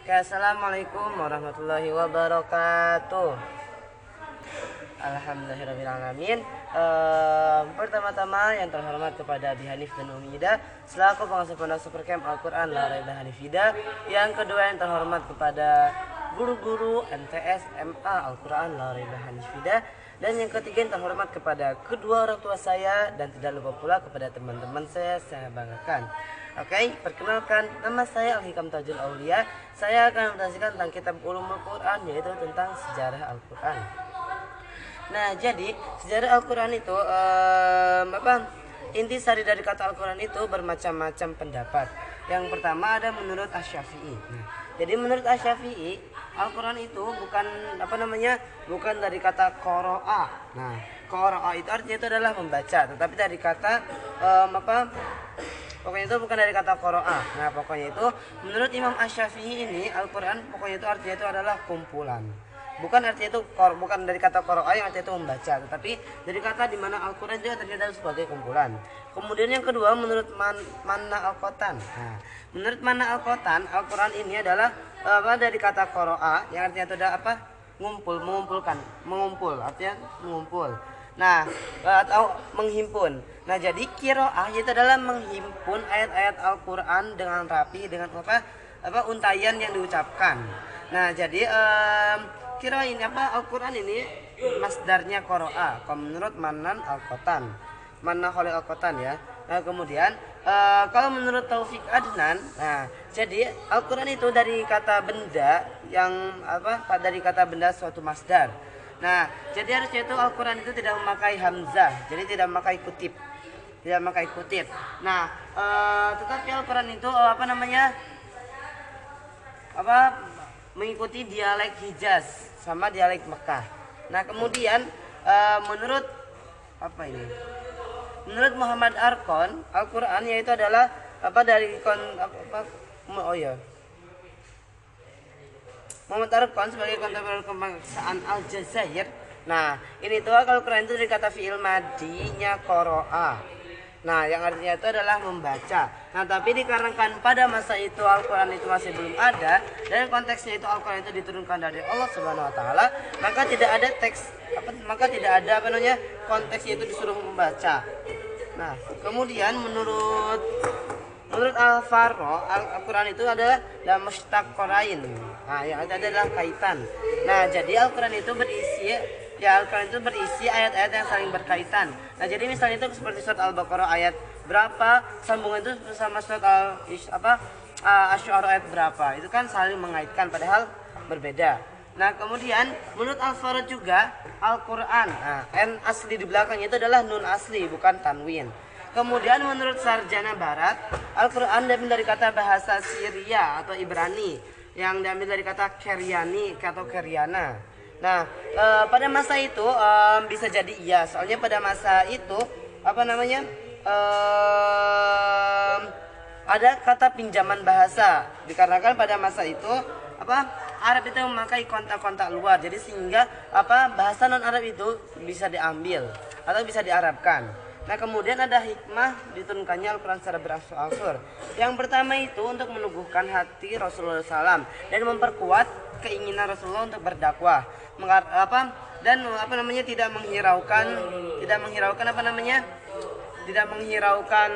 Oke, assalamualaikum warahmatullahi wabarakatuh. Alhamdulillahirrahmanirrahim. Pertama-tama yang terhormat kepada Abi Hanif dan Umi Ida selaku pengasuh pondok Supercamp Al-Quran La Raiba Hanifida. Yang kedua yang terhormat kepada guru-guru MTS MA Al-Quran La Raiba Hanifida. Dan yang ketiga yang terhormat kepada kedua orang tua saya dan tidak lupa pula kepada teman-teman saya banggakan. Oke, perkenalkan, nama saya Al-Hikam Tajul Aulia. Saya akan menjelaskan tentang kitab Ulumul Quran, yaitu tentang sejarah Al-Quran. Nah, jadi sejarah Al-Quran itu inti sari dari kata Al-Quran itu bermacam-macam pendapat. Yang pertama ada menurut Asy-Syafi'i. Nah, jadi menurut Asy-Syafi'i, Al-Quran itu bukan dari kata qara'a. Nah, qara'a itu artinya itu adalah membaca, tetapi dari kata pokoknya itu bukan dari kata qara'a. Nah, pokoknya itu menurut Imam Asy-Syafi'i ini Al-Quran pokoknya itu artinya itu adalah kumpulan. Bukan artinya itu bukan dari kata qara'a yang artinya itu membaca, tetapi dari kata di mana Al-Quran juga terlihat sebagai kumpulan. Kemudian yang kedua menurut Manna Al-Qatan. Nah, menurut Manna Al-Qatan Al-Quran ini adalah dari kata qara'a yang artinya itu adalah mengumpul, artinya mengumpul. Nah, atau menghimpun. Nah, jadi qiraah itu adalah menghimpun ayat-ayat Al-Quran dengan rapi dengan untaian yang diucapkan. Nah, jadi qiraah ini Al-Quran ini masdarnya qara'a. Menurut Manan Al-Qatan. Manna Khalil Al-Qatan ya. Nah, kemudian kalau menurut Taufik Adnan, nah, jadi Al-Quran itu dari kata benda yang dari kata benda suatu masdar. Nah, jadi harusnya itu Al-Quran itu tidak memakai hamzah, jadi tidak memakai kutip. Nah, tetapi Al-Quran itu mengikuti dialek Hijaz sama dialek Mekah. Nah, kemudian menurut menurut Muhammad Arqon, Al-Quran yaitu adalah Muhammad Arqon sebagai kontemporer kebangsaan Aljazair. Nah, ini tuh Al-Quran itu dari kata fi'il madinya qara'a. Nah, yang artinya itu adalah membaca. Nah, tapi dikarenakan pada masa itu Al-Quran itu masih belum ada dan konteksnya itu Al-Quran itu diturunkan dari Allah Subhanahu wa taala, maka tidak ada konteksnya itu disuruh membaca. Nah, kemudian menurut Al-Farra, Al-Quran itu adalah mushtaqarain. Nah, yang ada adalah kaitan. Nah, jadi Al-Quran itu berisi ayat-ayat yang saling berkaitan. Nah, jadi misalnya itu seperti surat Al-Baqarah ayat berapa, sambungan itu sama surat Asy-Syu'ara ayat berapa. Itu kan saling mengaitkan padahal berbeda. Nah, kemudian menurut Al-Farra juga Al-Quran, N asli di belakangnya itu adalah nun asli bukan tanwin. Kemudian menurut Sarjana Barat, Al-Quran diambil dari kata bahasa Syria atau Ibrani yang diambil dari kata Keryani atau Keryana. Nah, pada masa itu bisa jadi iya, soalnya pada masa itu ada kata pinjaman bahasa dikarenakan pada masa itu Arab itu memakai kontak-kontak luar, jadi sehingga bahasa non Arab itu bisa diambil atau bisa diarabkan. Nah, kemudian ada hikmah diturunkannya Al-Quran secara berangsur-angsur. Yang pertama itu untuk meneguhkan hati Rasulullah SAW dan memperkuat keinginan Rasulullah untuk berdakwah, tidak menghiraukan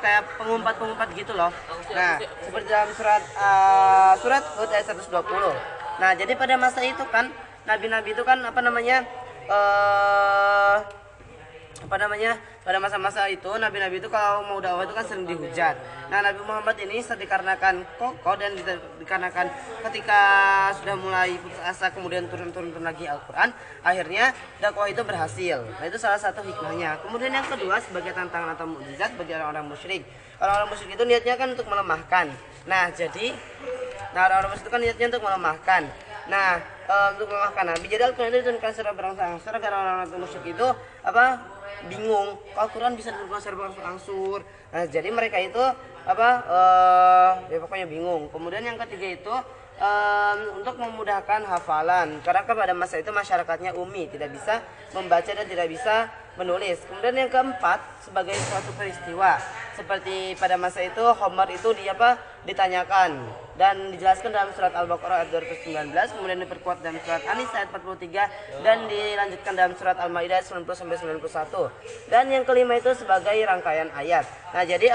kayak pengumpat-pengumpat gitu loh. Nah, seperti dalam surat Hud ayat 120. Nah, jadi pada masa itu kan nabi-nabi itu kan pada masa-masa itu nabi-nabi itu kalau mau dakwah itu kan sering dihujat. Nah, Nabi Muhammad ini dikarenakan kokoh dan dikarenakan ketika sudah mulai putus asa kemudian turun lagi Al-Quran, akhirnya dakwah itu berhasil. Nah, itu salah satu hikmahnya. Kemudian yang kedua sebagai tantangan atau mukjizat bagi orang-orang musyrik. Orang-orang musyrik itu niatnya kan untuk melemahkan. Nah, orang-orang musyrik itu kan niatnya untuk melemahkan. Nah, untuk melemahkan Nabi, jadi Al-Quran itu diturunkan secara berangsur-angsur agar orang-orang musyrik itu bingung, Al-Quran bisa diturunkan secara berangsur-angsur. Nah, jadi mereka itu pokoknya bingung. Kemudian yang ketiga itu untuk memudahkan hafalan, karena pada masa itu masyarakatnya ummi, tidak bisa membaca dan tidak bisa menulis. Kemudian yang keempat sebagai suatu peristiwa. Seperti pada masa itu Homer itu ditanyakan dan dijelaskan dalam surat Al-Baqarah ayat 219, kemudian diperkuat dalam surat An-Nisa ayat 43 dan dilanjutkan dalam surat Al-Maidah 90 sampai 91. Dan yang kelima itu sebagai rangkaian ayat. Nah, jadi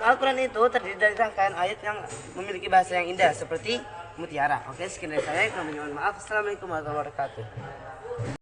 Al-Qur'an itu terdiri dari rangkaian ayat yang memiliki bahasa yang indah seperti mutiara. Oke, sekian dari saya. Kami mohon maaf. Assalamualaikum warahmatullahi wabarakatuh.